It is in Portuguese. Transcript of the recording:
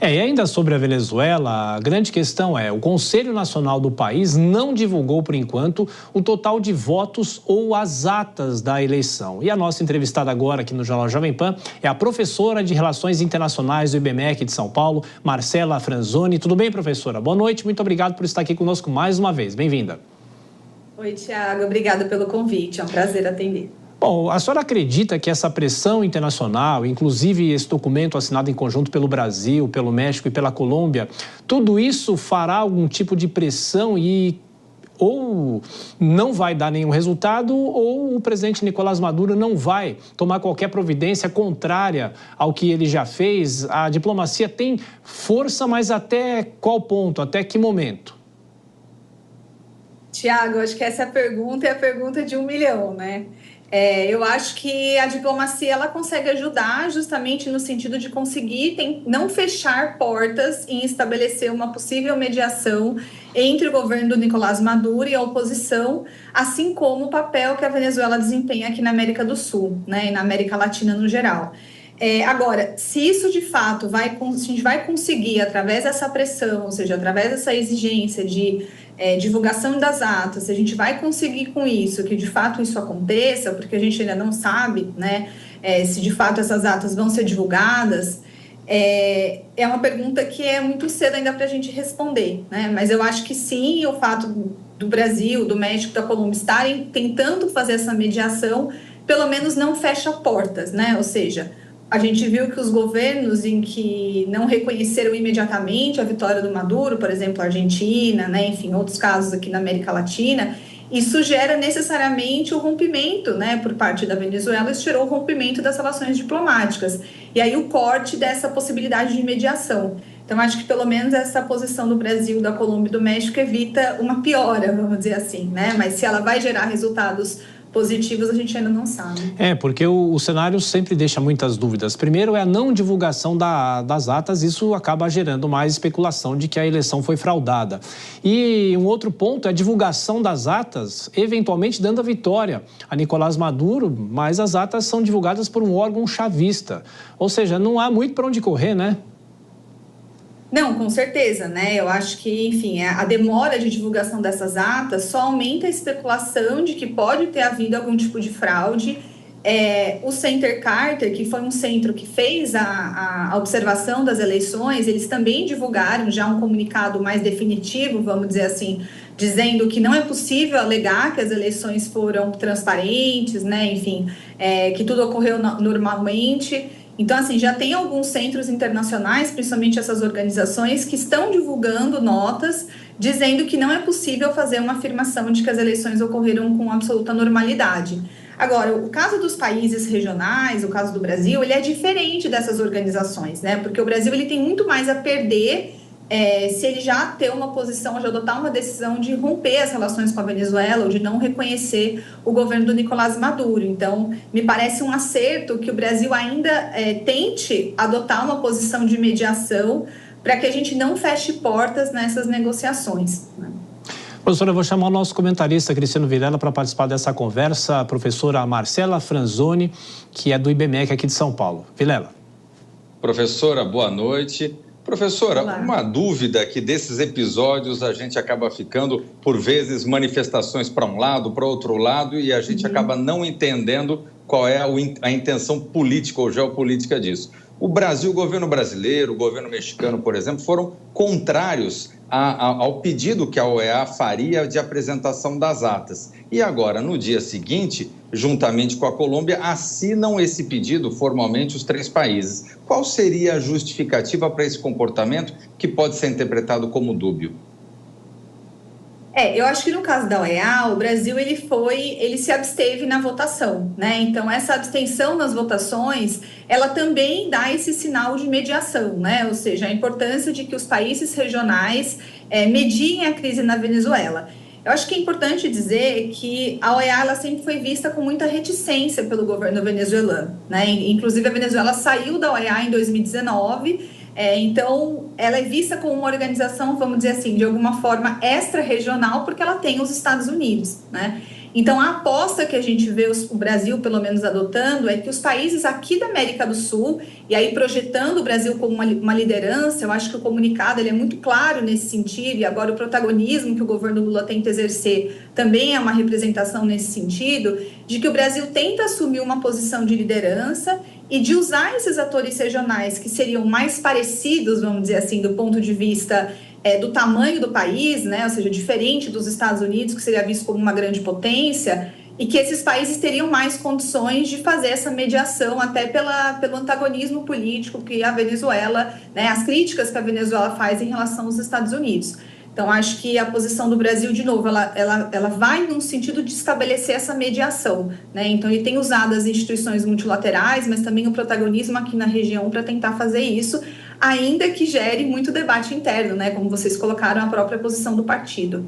E ainda sobre a Venezuela, a grande questão é: o Conselho Nacional do país não divulgou, por enquanto, o total de votos ou as atas da eleição. E a nossa entrevistada agora aqui no Jornal Jovem Pan é a professora de Relações Internacionais do IBMEC de São Paulo, Marcela Franzoni. Tudo bem, professora? Boa noite, muito obrigado por estar aqui conosco mais uma vez. Bem-vinda. Oi, Tiago. Obrigada pelo convite. É um prazer atender. Bom, a senhora acredita que essa pressão internacional, inclusive esse documento assinado em conjunto pelo Brasil, pelo México e pela Colômbia, tudo isso fará algum tipo de pressão e ou não vai dar nenhum resultado, ou o presidente Nicolás Maduro não vai tomar qualquer providência contrária ao que ele já fez? A diplomacia tem força, mas até qual ponto, até que momento? Tiago, acho que essa pergunta é a pergunta de 1 milhão, né? Eu acho que a diplomacia ela consegue ajudar justamente no sentido de conseguir não fechar portas em estabelecer uma possível mediação entre o governo do Nicolás Maduro e a oposição, assim como o papel que a Venezuela desempenha aqui na América do Sul, né, e na América Latina no geral. Agora, se isso de fato a gente vai conseguir, através dessa pressão, ou seja, através dessa exigência de divulgação das atas, se a gente vai conseguir com isso, que de fato isso aconteça, porque a gente ainda não sabe, né, se de fato essas atas vão ser divulgadas, é uma pergunta que é muito cedo ainda para a gente responder, né? Mas eu acho que sim, o fato do Brasil, do México, da Colômbia estarem tentando fazer essa mediação, pelo menos não fecha portas, né? Ou seja, a gente viu que os governos em que não reconheceram imediatamente a vitória do Maduro, por exemplo, a Argentina, né, enfim, outros casos aqui na América Latina, isso gera necessariamente o rompimento, né, por parte da Venezuela, isso gerou o rompimento das relações diplomáticas. E aí o corte dessa possibilidade de mediação. Então, acho que pelo menos essa posição do Brasil, da Colômbia e do México evita uma piora, vamos dizer assim, né? Mas se ela vai gerar resultados positivos, a gente ainda não sabe. Porque o cenário sempre deixa muitas dúvidas. Primeiro é a não divulgação das atas, isso acaba gerando mais especulação de que a eleição foi fraudada. E um outro ponto é a divulgação das atas, eventualmente dando a vitória a Nicolás Maduro, mas as atas são divulgadas por um órgão chavista. Ou seja, não há muito para onde correr, né? Não, com certeza, né? Eu acho que, enfim, a demora de divulgação dessas atas só aumenta a especulação de que pode ter havido algum tipo de fraude. O Center Carter, que foi um centro que fez a observação das eleições, eles também divulgaram já um comunicado mais definitivo, vamos dizer assim, dizendo que não é possível alegar que as eleições foram transparentes, né? Enfim, que tudo ocorreu normalmente. Então, assim, já tem alguns centros internacionais, principalmente essas organizações, que estão divulgando notas dizendo que não é possível fazer uma afirmação de que as eleições ocorreram com absoluta normalidade. Agora, o caso dos países regionais, o caso do Brasil, ele é diferente dessas organizações, né? Porque o Brasil ele tem muito mais a perder se ele já ter uma posição, já adotar uma decisão de romper as relações com a Venezuela ou de não reconhecer o governo do Nicolás Maduro. Então, me parece um acerto que o Brasil ainda tente adotar uma posição de mediação para que a gente não feche portas nessas negociações, né? Professora, eu vou chamar o nosso comentarista Cristiano Vilela para participar dessa conversa, a professora Marcela Franzoni, que é do IBMEC aqui de São Paulo. Vilela. Professora, boa noite. Professora, Olá. Uma dúvida que desses episódios a gente acaba ficando, por vezes, manifestações para um lado, para outro lado, e a gente acaba não entendendo qual é a intenção política ou geopolítica disso. O Brasil, o governo brasileiro, o governo mexicano, por exemplo, foram contrários ao pedido que a OEA faria de apresentação das atas. E agora, no dia seguinte, juntamente com a Colômbia, assinam esse pedido formalmente os 3 países. Qual seria a justificativa para esse comportamento que pode ser interpretado como dúbio? Eu acho que no caso da OEA, o Brasil ele se absteve na votação, né? Então, essa abstenção nas votações, ela também dá esse sinal de mediação, né? Ou seja, a importância de que os países regionais mediem a crise na Venezuela. Eu acho que é importante dizer que a OEA ela sempre foi vista com muita reticência pelo governo venezuelano, né? Inclusive, a Venezuela saiu da OEA em 2019. Então, ela é vista como uma organização, vamos dizer assim, de alguma forma extra-regional, porque ela tem os Estados Unidos, né? Então, a aposta que a gente vê o Brasil, pelo menos, adotando é que os países aqui da América do Sul, e aí projetando o Brasil como uma liderança, eu acho que o comunicado ele é muito claro nesse sentido, e agora o protagonismo que o governo Lula tenta exercer também é uma representação nesse sentido, de que o Brasil tenta assumir uma posição de liderança e de usar esses atores regionais que seriam mais parecidos, vamos dizer assim, do ponto de vista do tamanho do país, né? Ou seja, diferente dos Estados Unidos, que seria visto como uma grande potência, e que esses países teriam mais condições de fazer essa mediação, até pelo antagonismo político que a Venezuela, né, as críticas que a Venezuela faz em relação aos Estados Unidos. Então, acho que a posição do Brasil, de novo, ela vai no sentido de estabelecer essa mediação, né? Então, ele tem usado as instituições multilaterais, mas também o protagonismo aqui na região para tentar fazer isso, ainda que gere muito debate interno, né? Como vocês colocaram, a própria posição do partido.